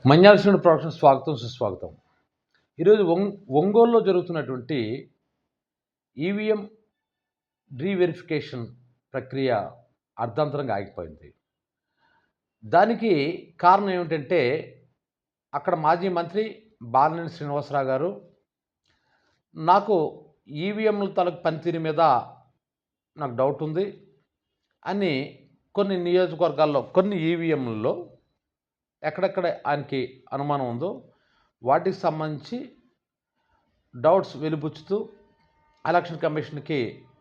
మన్యాల production స్వాగతం సుస్వాగతం. ఈరోజు ఒంగోలులో జరుగుతున్నటువంటి ఈవీఎం రీవెరిఫికేషన్ ప్రక్రియ అర్ధాంతరంగా ఆగిపోయింది. దానికి కారణం ఏమిటంటే అక్కడ మాజీ మంత్రి బాలినేని శ్రీనివాసరావు గారు నాకు ఈవీఎంల తాలూకు పనితీరు మీద నాకు డౌట్ ఉంది అని కొన్ని నియోజకవర్గాల్లో కొన్ని ఈవీఎంలలో ఎక్కడెక్కడ ఆయనకి అనుమానం ఉందో వాటికి సంబంధించి డౌట్స్ వెలిబుచ్చుతూ ఎలక్షన్ కమిషన్కి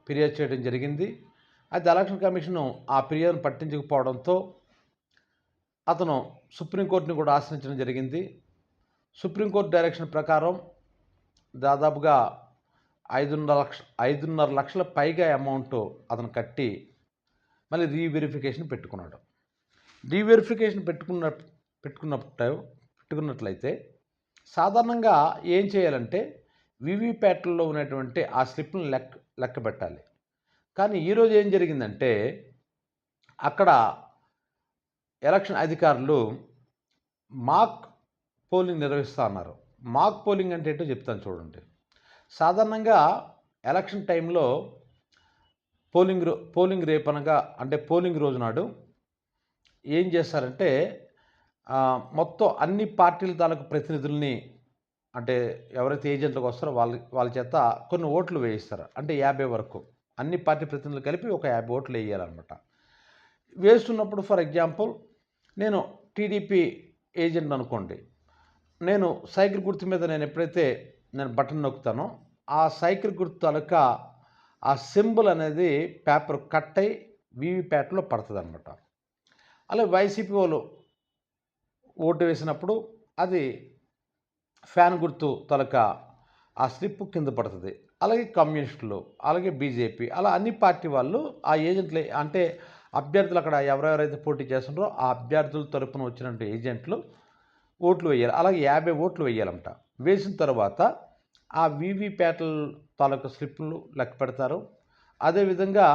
ఫిర్యాదు చేయడం జరిగింది. అయితే ఎలక్షన్ కమిషను ఆ ఫిర్యాదును పట్టించకపోవడంతో అతను సుప్రీంకోర్టుని కూడా ఆశ్రయించడం జరిగింది. సుప్రీంకోర్టు డైరెక్షన్ ప్రకారం దాదాపుగా 5.5 లక్షల పైగా అమౌంట్ అతను కట్టి మళ్ళీ రీవెరిఫికేషన్ పెట్టుకున్నాడు. రీవెరిఫికేషన్ పెట్టుకున్నట్లయితే సాధారణంగా ఏం చేయాలంటే వీవీప్యాట్లలో ఉన్నటువంటి ఆ స్లిప్లను లెక్క పెట్టాలి. కానీ ఈరోజు ఏం జరిగిందంటే అక్కడ ఎలక్షన్ అధికారులు మాక్ పోలింగ్ నిర్వహిస్తూ ఉన్నారు. మాక్ పోలింగ్ అంటే ఏంటో చెప్తాను చూడండి. సాధారణంగా ఎలక్షన్ టైంలో పోలింగ్ రేపనగా అంటే పోలింగ్ రోజు నాడు ఏం చేస్తారంటే మొత్తం అన్ని పార్టీల తాలూకు ప్రతినిధుల్ని అంటే ఎవరైతే ఏజెంట్లకు వస్తారో వాళ్ళ చేత కొన్ని ఓట్లు వేయిస్తారు. అంటే 50 వరకు అన్ని పార్టీ ప్రతినిధులు కలిపి ఒక 50 ఓట్లు వేయాలన్నమాట. వేస్తున్నప్పుడు ఫర్ ఎగ్జాంపుల్ నేను టీడీపీ ఏజెంట్ అనుకోండి. నేను సైకిల్ గుర్తు మీద ఎప్పుడైతే బటన్ నొక్కుతానో ఆ సైకిల్ గుర్తు తాలూకా ఆ సింబల్ అనేది పేపర్ కట్ అయి వీవీప్యాట్లో పడుతుంది అనమాట. అలాగే వైసీపీ వాళ్ళు ఓటు వేసినప్పుడు అది ఫ్యాన్ గుర్తు తాలూకా ఆ స్లిప్ కింద పడుతుంది. అలాగే కమ్యూనిస్టులు, అలాగే బీజేపీ, అలా అన్ని పార్టీ వాళ్ళు ఆ ఏజెంట్లు అంటే అభ్యర్థులు అక్కడ ఎవరెవరైతే పోటీ చేస్తున్నారో ఆ అభ్యర్థుల తరపున వచ్చినటువంటి ఏజెంట్లు ఓట్లు వేయాలి. అలాగే 50 ఓట్లు వేయాలంట. వేసిన తర్వాత ఆ వీవీప్యాట్ల తాలూకా స్లిప్లు లెక్క పెడతారు. అదేవిధంగా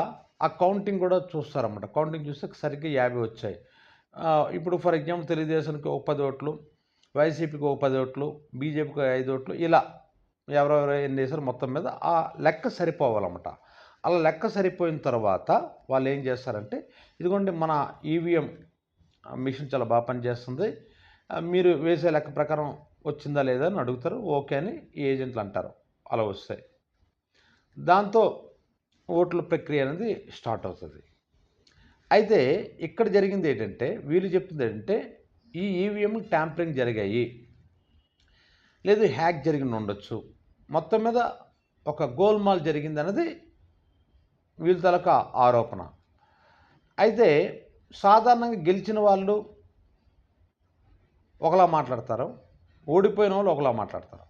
ఆ కౌంటింగ్ కూడా చూస్తారన్నమాట. కౌంటింగ్ చూస్తే సరిగ్గా 50 వచ్చాయి. ఇప్పుడు ఫర్ ఎగ్జాంపుల్ తెలుగుదేశానికి ఒక 10 ఓట్లు, వైసీపీకి ఒక 10 ఓట్లు, బీజేపీకి 5 ఓట్లు, ఇలా ఎవరెవరు ఎన్ని వేసారు మొత్తం మీద ఆ లెక్క సరిపోవాలన్నమాట. అలా లెక్క సరిపోయిన తర్వాత వాళ్ళు ఏం చేస్తారంటే ఇదిగోండి మన ఈవీఎం మిషన్ చాలా బాగా పనిచేస్తుంది, మీరు వేసే లెక్క ప్రకారం వచ్చిందా లేదా అని అడుగుతారు. ఓకే అని ఈ ఏజెంట్లు అంటారు. అలా వస్తాయి. దాంతో ఓట్ల ప్రక్రియ అనేది స్టార్ట్ అవుతుంది. అయితే ఇక్కడ జరిగింది ఏంటంటే వీళ్ళు చెప్తుంది ఏంటంటే ఈ ఈవీఎంలు ట్యాంపరింగ్ జరిగాయి, లేదు హ్యాక్ జరిగి ఉండొచ్చు, మొత్తం మీద ఒక గోల్మాల్ జరిగింది అన్నది వీళ్ళ తాలూకా ఆరోపణ. అయితే సాధారణంగా గెలిచిన వాళ్ళు ఒకలా మాట్లాడతారు, ఓడిపోయిన వాళ్ళు ఒకలా మాట్లాడతారు.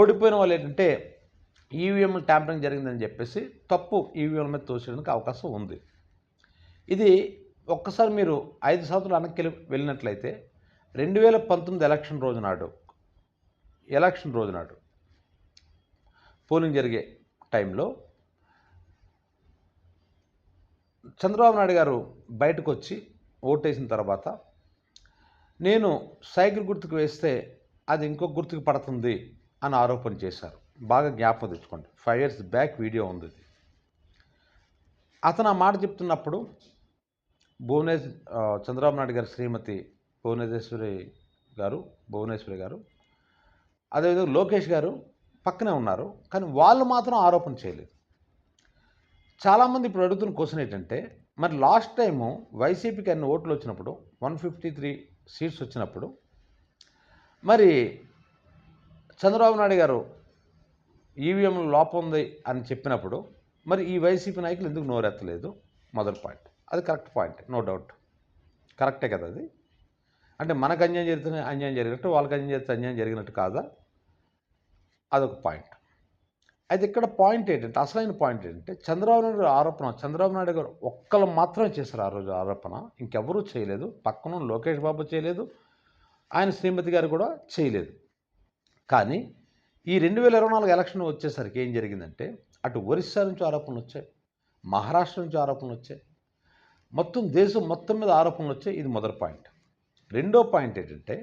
ఓడిపోయిన వాళ్ళు ఏంటంటే ఈవీఎంలు ట్యాంపరింగ్ జరిగిందని చెప్పేసి తప్పు ఈవీఎంల మీద తోసేయడానికి అవకాశం ఉంది. ఇది ఒక్కసారి మీరు 5 సంవత్సరాలు వెనక్కి వెళ్ళినట్లయితే 2019 ఎలక్షన్ రోజు నాడు పోలింగ్ జరిగే టైంలో చంద్రబాబు నాయుడు గారు బయటకు వచ్చి ఓటేసిన తర్వాత నేను సైకిల్ గుర్తుకు వేస్తే అది ఇంకొక గుర్తుకు పడుతుంది అని ఆరోపణ చేశారు. బాగా జ్ఞాపకం తెచ్చుకోండి. 5 years బ్యాక్ వీడియో ఉంది. అతను ఆ మాట చెప్తున్నప్పుడు చంద్రబాబు నాయుడు గారి శ్రీమతి భువనేశ్వరి గారు అదేవిధంగా లోకేష్ గారు పక్కనే ఉన్నారు. కానీ వాళ్ళు మాత్రం ఆరోపణ చేయలేదు. చాలామంది ఇప్పుడు అడుగుతున్న క్వశ్చన్ ఏంటంటే మరి లాస్ట్ టైము వైసీపీకి అన్ని ఓట్లు వచ్చినప్పుడు 153 సీట్స్ వచ్చినప్పుడు మరి చంద్రబాబు నాయుడు గారు ఈవీఎంలో లోపం ఉంది అని చెప్పినప్పుడు మరి ఈ వైసీపీ నాయకులు ఎందుకు నోరెత్తలేదు? మొదటి పాయింట్. అది కరెక్ట్ పాయింట్, నో డౌట్ కరెక్టే కదా. అది అంటే మనకు అన్యాయం జరిగినట్టు వాళ్ళకి అన్యాయం జరిగినట్టు కాదా? అదొక పాయింట్. అయితే ఇక్కడ పాయింట్ ఏంటంటే అసలైన పాయింట్ ఏంటంటే చంద్రబాబు నాయుడు గారు ఒక్కళ్ళు మాత్రమే చేశారు ఆ రోజు ఆరోపణ, ఇంకెవరూ చేయలేదు. పక్కన లోకేష్ బాబు చేయలేదు, ఆయన శ్రీమతి గారు కూడా చేయలేదు. కానీ ఈ 2024 ఎలక్షన్ వచ్చేసరికి ఏం జరిగిందంటే అటు ఒరిస్సా నుంచి ఆరోపణలు వచ్చాయి, మహారాష్ట్ర నుంచి ఆరోపణలు వచ్చాయి, మొత్తం దేశం మొత్తం మీద ఆరోపణలు వచ్చాయి. ఇది మొదటి పాయింట్. రెండో పాయింట్ ఏంటంటే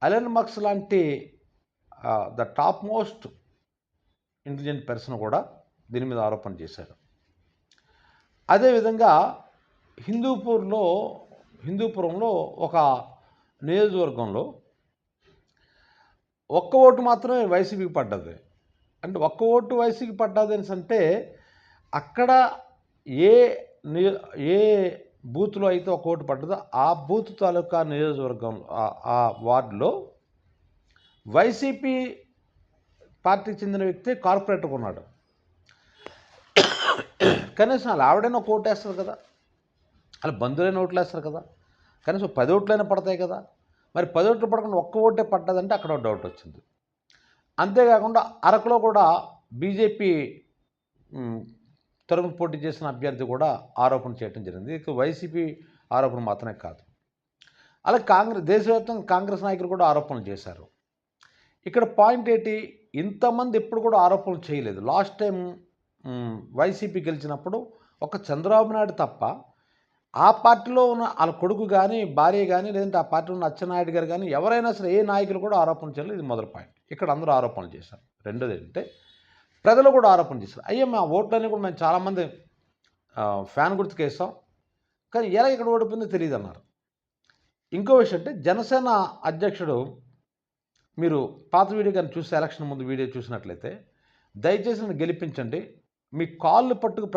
ఎలన్ మస్క్ లాంటి the top most intelligent person కూడా దీని మీద ఆరోపణ చేశారు. అదేవిధంగా హిందూపురంలో ఒక నియోజకవర్గంలో ఒక్క ఓటు మాత్రమే వైసీపీకి పడ్డది. అంటే ఒక్క ఓటు వైసీపీకి పడ్డది అంటే అక్కడ ఏ బూత్లో అయితే ఒక ఓటు పడ్డదో ఆ బూత్ తాలూకా నియోజకవర్గం ఆ వార్డులో వైసీపీ పార్టీకి చెందిన వ్యక్తి కార్పొరేటర్గా ఉన్నాడు. కనీసం అలా ఆవిడైనా ఒక ఓటు వేస్తారు కదా, అలా బంధువులైన ఓట్లు వేస్తారు కదా, కనీసం 10 ఓట్లైనా పడతాయి కదా. మరి 10 ఓట్లు పడకుండా ఒక్క ఓటే పడ్డదంటే అక్కడ డౌట్ వచ్చింది. అంతేకాకుండా అరకులో కూడా బీజేపీ తరపున పోటీ చేసిన అభ్యర్థి కూడా ఆరోపణ చేయడం జరిగింది. ఇక వైసీపీ ఆరోపణ మాత్రమే కాదు, అలాగే దేశవ్యాప్తంగా కాంగ్రెస్ నాయకులు కూడా ఆరోపణలు చేశారు. ఇక్కడ పాయింట్ ఏంటి, ఇంతమంది ఎప్పుడు కూడా ఆరోపణలు చేయలేదు. లాస్ట్ టైం వైసీపీ గెలిచినప్పుడు ఒక చంద్రబాబు నాయుడు తప్ప ఆ పార్టీలో ఉన్న వాళ్ళ కొడుకు కానీ భార్య కానీ లేదంటే ఆ పార్టీలో ఉన్న అచ్చెన్నాయుడు గారు కానీ ఎవరైనా సరే ఏ నాయకులు కూడా ఆరోపణ చేయలేదు. ఇది మొదటి పాయింట్. ఇక్కడ అందరూ ఆరోపణలు చేశారు. రెండోది ఏంటంటే ప్రజలు కూడా ఆరోపణ చేశారు. అయ్యో మా ఓట్లన్నీ కూడా మేము చాలామంది ఫ్యాన్ గుర్తుకు వేస్తాం, కానీ ఎలా ఇక్కడ ఓడిపోయిందో తెలియదు అన్నారు. ఇంకో విషయం అంటే జనసేన అధ్యక్షుడు, మీరు పాత వీడియో కానీ చూస్తే ఎలక్షన్ ముందు వీడియో చూసినట్లయితే, దయచేసి నన్ను గెలిపించండి, మీ కాళ్ళు పట్టుకు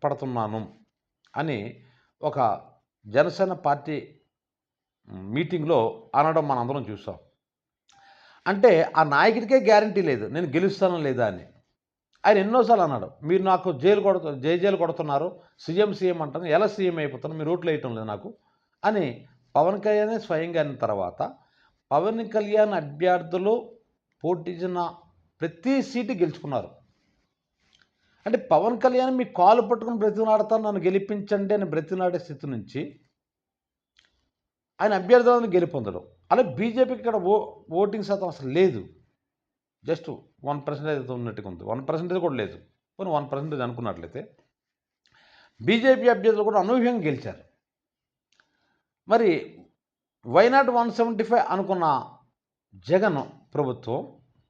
పడుతున్నాను అని ఒక జనసేన పార్టీ మీటింగ్లో అనడం మనందరం చూసాం. అంటే ఆ నాయకుడికే గ్యారంటీ లేదు నేను గెలుస్తానో లేదా అని. ఆయన ఎన్నోసార్లు అన్నాడు, మీరు నాకు జైలు కొడుతున్నారు, సీఎం అంటాను, ఎలా సీఎం అయిపోతాను, మీరు ఓట్లు వేయటం లేదు నాకు అని పవన్ కళ్యాణ్ స్వయంగా అయిన తర్వాత పవన్ కళ్యాణ్ అభ్యర్థులు పోటీచిన ప్రతి సీటు గెలుచుకున్నారు. అంటే పవన్ కళ్యాణ్ మీ కాలు పట్టుకుని బ్రతినాడతాను, నన్ను గెలిపించండి అని బ్రతినాడే స్థితి నుంచి ఆయన అభ్యర్థులను గెలుపొందడం. అలా బీజేపీకి ఇక్కడ ఓటింగ్ శాతం అసలు లేదు, జస్ట్ 1% అయితే ఉన్నట్టుగా ఉంది. 1% కూడా లేదు. పోనీ 1% అనుకున్నట్లయితే బీజేపీ అభ్యర్థులు కూడా అనూహ్యంగా గెలిచారు. మరి వైనాట్ 175 అనుకున్న జగన్ ప్రభుత్వం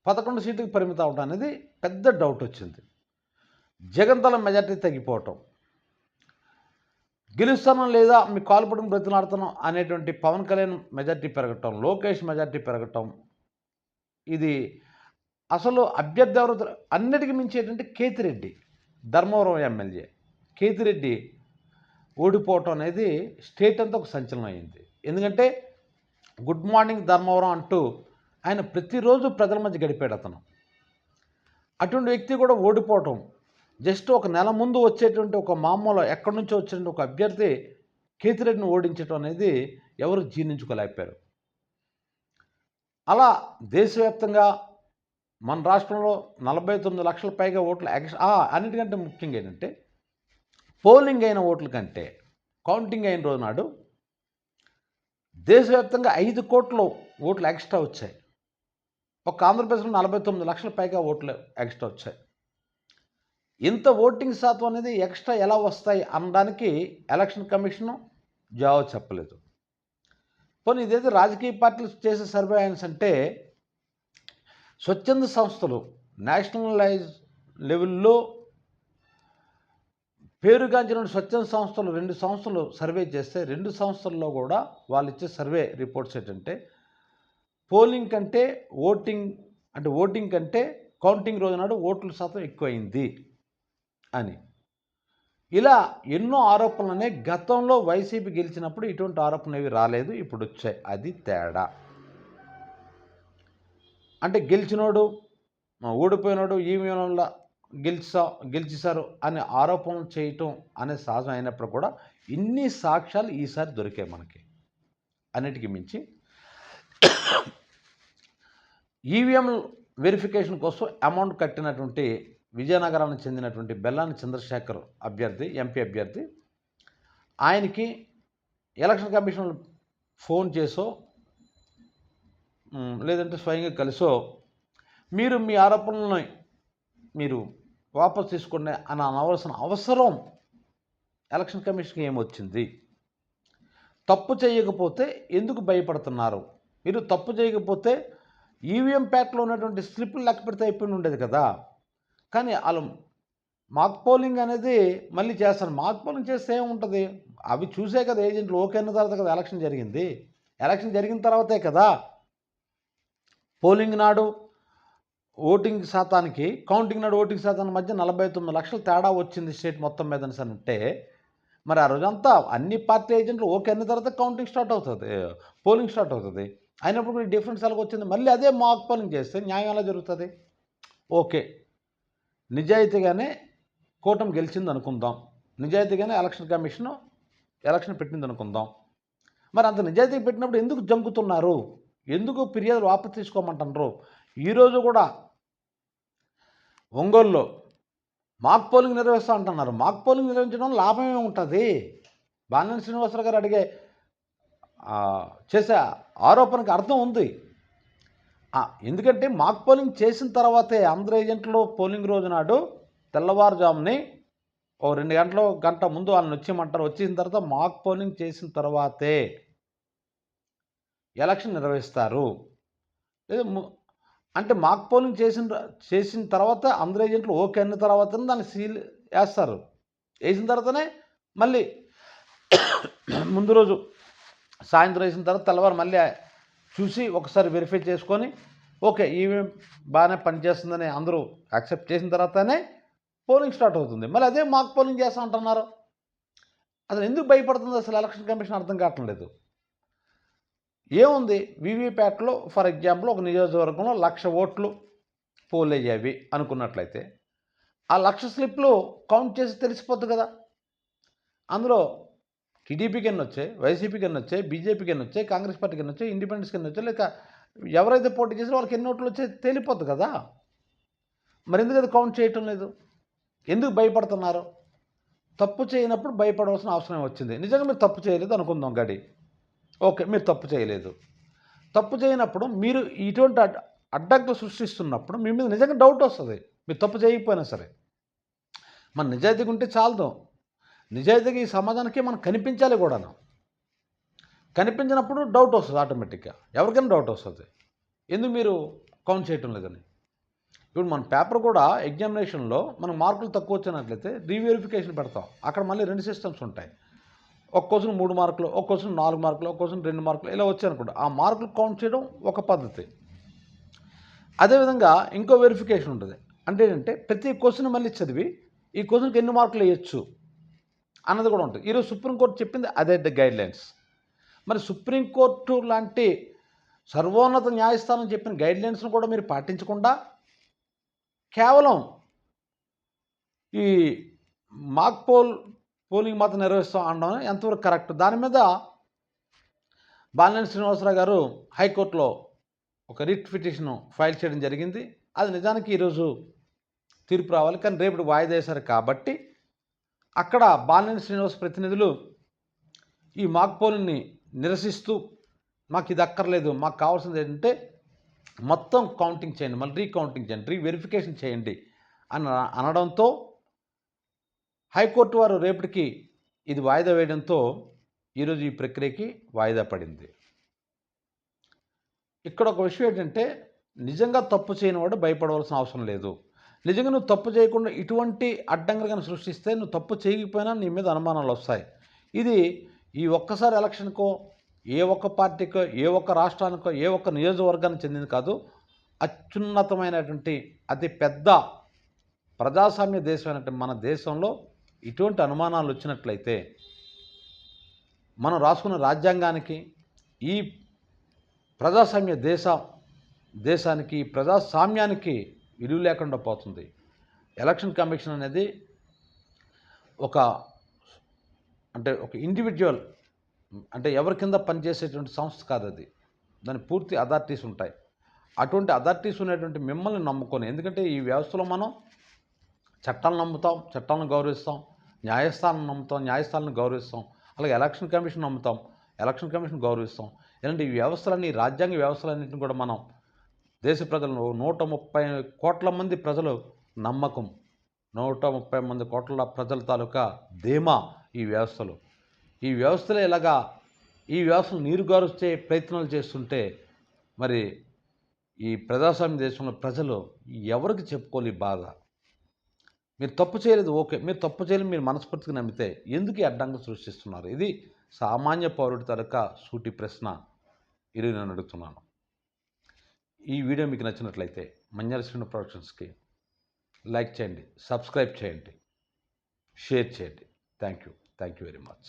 11 సీట్లకు పరిమితం అవడం అనేది పెద్ద డౌట్ వచ్చింది. జగన్ తల మెజార్టీ తగ్గిపోవటం, గెలుస్తానో లేదా మీ కాలు పట్టుకుని బ్రతిలాడుతాను అనేటువంటి పవన్ కళ్యాణ్ మెజార్టీ పెరగటం, లోకేష్ మెజార్టీ పెరగటం, ఇది అసలు అభ్యర్థి ఎవరు అన్నిటికీ మించి ఏంటంటే కేతిరెడ్డి, ధర్మవరం ఎమ్మెల్యే కేతిరెడ్డి ఓడిపోవటం అనేది స్టేట్ అంతా ఒక సంచలనం అయింది. ఎందుకంటే గుడ్ మార్నింగ్ ధర్మవరం అంటూ ఆయన ప్రతిరోజు ప్రజల మధ్య గడిపాడు అతను. అటువంటి వ్యక్తి కూడా ఓడిపోవటం, జస్ట్ ఒక నెల ముందు వచ్చేటువంటి ఒక మామూలు ఎక్కడి నుంచో వచ్చేటువంటి ఒక అభ్యర్థి కేతిరెడ్డిని ఓడించడం అనేది ఎవరు జీర్ణించుకోలేకపోయారు. అలా దేశవ్యాప్తంగా మన రాష్ట్రంలో 49 లక్షల పైగా ఓట్లు అన్నిటికంటే ముఖ్యంగా ఏంటంటే పోలింగ్ అయిన ఓట్ల కంటే కౌంటింగ్ అయిన రోజు నాడు దేశవ్యాప్తంగా 5 కోట్ల ఓట్లు ఎక్స్ట్రా వచ్చాయి. ఒక ఆంధ్రప్రదేశ్లో 49 లక్షల పైగా ఓట్లు ఎక్స్ట్రా వచ్చాయి. ఇంత ఓటింగ్ శాతం అనేది ఎక్స్ట్రా ఎలా వస్తాయి అనడానికి ఎలక్షన్ కమిషన్ జవాబు చెప్పలేదు. పోనీ ఇదైతే రాజకీయ పార్టీలు చేసే సర్వేలెన్స్ అంటే స్వచ్ఛంద సంస్థలు నేషనలైజ్ లెవెల్లో పేరుగాంచిన స్వచ్ఛంద సంస్థలు 2 సంస్థలు సర్వే చేస్తే 2 సంస్థల్లో కూడా వాళ్ళు ఇచ్చే సర్వే రిపోర్ట్స్ ఏంటంటే పోలింగ్ కంటే ఓటింగ్ కంటే కౌంటింగ్ రోజు నాడు ఓట్ల శాతం ఎక్కువైంది అని. ఇలా ఎన్నో ఆరోపణలనే గతంలో వైసీపీ గెలిచినప్పుడు ఇటువంటి ఆరోపణలు ఏవి రాలేదు, ఇప్పుడు వచ్చాయి. అది తేడా. అంటే గెలిచినోడు ఓడిపోయినోడు ఈవీఎంల గెలిచేశారు అనే ఆరోపణలు చేయటం అనే సహజం అయినప్పుడు కూడా ఇన్ని సాక్ష్యాలు ఈసారి దొరికాయి మనకి. అన్నిటికీ మించి ఈవీఎం వెరిఫికేషన్ కోసం అమౌంట్ కట్టినటువంటి విజయనగరానికి చెందినటువంటి బెల్లాని చంద్రశేఖర్ ఎంపీ అభ్యర్థి, ఆయనకి ఎలక్షన్ కమిషన్ ఫోన్ చేసో లేదంటే స్వయంగా కలిసో మీరు మీ ఆరోపణలను మీరు వాపసు తీసుకోండి అని అనవలసిన అవసరం ఎలక్షన్ కమిషన్కి ఏమొచ్చింది? తప్పు చేయకపోతే ఎందుకు భయపడుతున్నారు? మీరు తప్పు చేయకపోతే ఈవీఎం ప్యాక్లో ఉన్నటువంటి స్లిప్లు లెక్క పెడితే అయిపోయి ఉండేది కదా. కానీ వాళ్ళు మాక్ పోలింగ్ అనేది మళ్ళీ చేస్తారు. మాక్ పోలింగ్ చేస్తే ఏముంటుంది? అవి చూసే కదా ఏజెంట్లు ఓకే అన్న తర్వాత కదా ఎలక్షన్ జరిగింది. ఎలక్షన్ జరిగిన తర్వాతే కదా పోలింగ్ నాడు ఓటింగ్ శాతానికి, కౌంటింగ్ నాడు ఓటింగ్ శాతానికి మధ్య 49 లక్షల తేడా వచ్చింది స్టేట్ మొత్తం మీద అంటే, మరి ఆ రోజంతా అన్ని పార్టీ ఏజెంట్లు ఓకే అన్న తర్వాత కౌంటింగ్ స్టార్ట్ అవుతుంది, పోలింగ్ స్టార్ట్ అవుతుంది. అయినప్పుడు కూడా డిఫరెన్స్ ఎలాగ వచ్చింది? మళ్ళీ అదే మాక్ పోలింగ్ చేస్తే న్యాయం ఎలా జరుగుతుంది? ఓకే, నిజాయితీగానే కూటమి గెలిచింది అనుకుందాం, నిజాయితీగానే ఎలక్షన్ కమిషన్ ఎలక్షన్ పెట్టింది అనుకుందాం. మరి అంత నిజాయితీ పెట్టినప్పుడు ఎందుకు జంకుతున్నారు? ఎందుకు ఫిర్యాదులు వాపసు తీసుకోమంటున్నారు? ఈరోజు కూడా ఒంగోలులో మాక్ పోలింగ్ నిర్వహిస్తూ అంటున్నారు. మాక్ పోలింగ్ నిర్వహించడం లాభం ఏముంటుంది? బాలినేని శ్రీనివాసరావు గారు చేసే ఆరోపణకు అర్థం ఉంది. ఎందుకంటే మాక్ పోలింగ్ చేసిన తర్వాతే అందరు ఏజెంట్లు పోలింగ్ రోజు నాడు తెల్లవారుజాముని ఓ 2 గంటలు గంట ముందు వాళ్ళని వచ్చేయమంటారు. వచ్చిన తర్వాత మాక్ పోలింగ్ చేసిన తర్వాతే ఎలక్షన్ నిర్వహిస్తారు. అంటే మాక్ పోలింగ్ చేసిన తర్వాత అందరు ఏజెంట్లు ఓకే అన్న తర్వాతనే దాన్ని సీల్ వేస్తారు. వేసిన తర్వాతనే మళ్ళీ ముందు రోజు సాయంత్రం వేసిన తర్వాత తెల్లవారు మళ్ళీ చూసి ఒకసారి వెరిఫై చేసుకొని ఓకే ఈవీఎం బాగానే పనిచేస్తుందని అందరూ యాక్సెప్ట్ చేసిన తర్వాతనే పోలింగ్ స్టార్ట్ అవుతుంది. మళ్ళీ అదే మాక్ పోలింగ్ చేస్తా అంటున్నారు. అసలు ఎందుకు భయపడుతుంది అసలు ఎలక్షన్ కమిషన్ అర్థం కావట్లేదు. ఏముంది వీవీప్యాట్లో ఫర్ ఎగ్జాంపుల్ ఒక నియోజకవర్గంలో 1,00,000 ఓట్లు పోల్ అయ్యేవి అనుకున్నట్లయితే ఆ 1,00,000 స్లిప్లు కౌంట్ చేసి తెలిసిపోతుంది కదా. అందులో టీడీపీకి ఎన్ని వచ్చాయి, వైసీపీకి ఎన్ని వచ్చాయి, బీజేపీకి ఎన్ని వచ్చాయి, కాంగ్రెస్ పార్టీకి ఎన్ని వచ్చాయి, ఇండిపెండెన్స్కి ఎన్ని వచ్చాయి, లేక ఎవరైతే పోటీ చేసారో వాళ్ళకి ఎన్ని ఓట్లు వచ్చాయి తేలిపోద్ది కదా. మరి ఎందుకు అది కౌంట్ చేయటం లేదు? ఎందుకు భయపడుతున్నారు? తప్పు చేయనప్పుడు భయపడవలసిన అవసరం వచ్చింది. నిజంగా మీరు తప్పు చేయలేదు అనుకుందాం గడి, ఓకే మీరు తప్పు చేయలేదు. తప్పు చేయనప్పుడు మీరు ఇటువంటి అడ్డంకులు సృష్టిస్తున్నప్పుడు మీ మీద నిజంగా డౌట్ వస్తుంది. మీరు తప్పు చేయకపోయినా సరే మన నిజాయితీగా ఉంటే చాలదు. నిజాయితీగా ఈ సమాజానికి మనం కనిపించాలి కూడాను. కనిపించినప్పుడు డౌట్ వస్తుంది, ఆటోమేటిక్గా ఎవరికైనా డౌట్ వస్తుంది ఎందుకు మీరు కౌంట్ చేయటం లేదని. ఇప్పుడు మన పేపర్ కూడా ఎగ్జామినేషన్లో మనకు మార్కులు తక్కువ వచ్చినట్లయితే రీవెరిఫికేషన్ పెడతాం. అక్కడ మళ్ళీ 2 సిస్టమ్స్ ఉంటాయి. ఒక క్వశ్చన్ 3 మార్కులు, ఒక క్వశ్చన్ 4 మార్కులు, ఒక క్వశ్చన్ 2 మార్కులు, ఇలా వచ్చాయనుకుంటా. ఆ మార్కులు కౌంట్ చేయడం ఒక పద్ధతి. అదేవిధంగా ఇంకో వెరిఫికేషన్ ఉంటుంది. అంటే ఏంటంటే ప్రతి క్వశ్చన్ మళ్ళీ చదివి ఈ క్వశ్చన్కి ఎన్ని మార్కులు వేయచ్చు అన్నది కూడా ఉంటుంది. ఈరోజు సుప్రీంకోర్టు చెప్పింది అదే గైడ్లైన్స్. మరి సుప్రీంకోర్టు లాంటి సర్వోన్నత న్యాయస్థానం చెప్పిన గైడ్లైన్స్ను కూడా మీరు పాటించకుండా కేవలం ఈ మాక్ పోలింగ్ మాత్రం నిర్వహిస్తాం అనడం ఎంతవరకు కరెక్ట్? దాని మీద బాలినేని శ్రీనివాసరావు గారు హైకోర్టులో ఒక రిట్ పిటిషన్ ఫైల్ చేయడం జరిగింది. అది నిజానికి ఈరోజు తీర్పు రావాలి, కానీ రేపు వాయిదా వేశారు కాబట్టి అక్కడ బాలినేని శ్రీనివాస ప్రతినిధులు ఈ మాక్ పోలింగ్ని నిరసిస్తూ మాకు ఇది అక్కర్లేదు, మాకు కావాల్సింది ఏంటంటే మొత్తం కౌంటింగ్ చేయండి, మళ్ళీ రీకౌంటింగ్ చేయండి, రీవెరిఫికేషన్ చేయండి అని అనడంతో హైకోర్టు వారు రేపటికి ఇది వాయిదా వేయడంతో ఈరోజు ఈ ప్రక్రియకి వాయిదా పడింది. ఇక్కడ ఒక విషయం ఏంటంటే నిజంగా తప్పు చేయని వాడు భయపడవలసిన అవసరం లేదు. నిజంగా నువ్వు తప్పు చేయకుండా ఇటువంటి అడ్డంకులు కానీ సృష్టిస్తే నువ్వు తప్పు చేయకపోయినా నీ మీద అనుమానాలు వస్తాయి. ఇది ఈ ఒక్కసారి ఎలక్షన్కో, ఏ ఒక్క పార్టీకో, ఏ ఒక్క రాష్ట్రానికో, ఏ ఒక్క నియోజకవర్గానికి చెందింది కాదు. అత్యున్నతమైనటువంటి అతి పెద్ద ప్రజాస్వామ్య దేశమైనటువంటి మన దేశంలో ఇటువంటి అనుమానాలు వచ్చినట్లయితే మనం రాసుకున్న రాజ్యాంగానికి, ఈ ప్రజాస్వామ్య దేశానికి, ప్రజాస్వామ్యానికి విలువ లేకుండా పోతుంది. ఎలక్షన్ కమిషన్ అనేది ఒక ఇండివిజువల్, అంటే ఎవరి కింద పనిచేసేటువంటి సంస్థ కాదు అది. దాని పూర్తి అథారిటీస్ ఉంటాయి. అటువంటి అథారిటీస్ ఉన్నటువంటి మిమ్మల్ని నమ్ముకొని, ఎందుకంటే ఈ వ్యవస్థలో మనం చట్టాలను నమ్ముతాం, చట్టాలను గౌరవిస్తాం, న్యాయస్థానం నమ్ముతాం, న్యాయస్థానాలను గౌరవిస్తాం, అలాగే ఎలక్షన్ కమిషన్ నమ్ముతాం, ఎలక్షన్ కమిషన్ గౌరవిస్తాం. ఇలాంటి ఈ వ్యవస్థలన్నీ, రాజ్యాంగ వ్యవస్థలన్నింటినీ కూడా మనం దేశ ప్రజలు 130 కోట్ల మంది ప్రజలు నమ్మకం, 130 మంది కోట్ల ప్రజల తాలూకా ధీమా ఈ వ్యవస్థలు. ఈ వ్యవస్థలో ఇలాగా ఈ వ్యవస్థను నీరుగారుచ్చే ప్రయత్నాలు చేస్తుంటే మరి ఈ ప్రజాస్వామ్య దేశంలో ప్రజలు ఎవరికి చెప్పుకోవాలి ఈ బాధ? మీరు తప్పు చేయలేదు ఓకే. మీరు తప్పు చేయలేదు మీరు మనస్ఫూర్తిగా నమ్మితే ఎందుకు ఈ అడ్డంకులు సృష్టిస్తున్నారు? ఇది సామాన్య పౌరుడి తాలూకా సూటి ప్రశ్న ఈరోజు నేను అడుగుతున్నాను. ఈ వీడియో మీకు నచ్చినట్లయితే మంజాల శ్రీను ప్రొడక్షన్స్కి లైక్ చేయండి, సబ్స్క్రైబ్ చేయండి, షేర్ చేయండి. Thank you very much.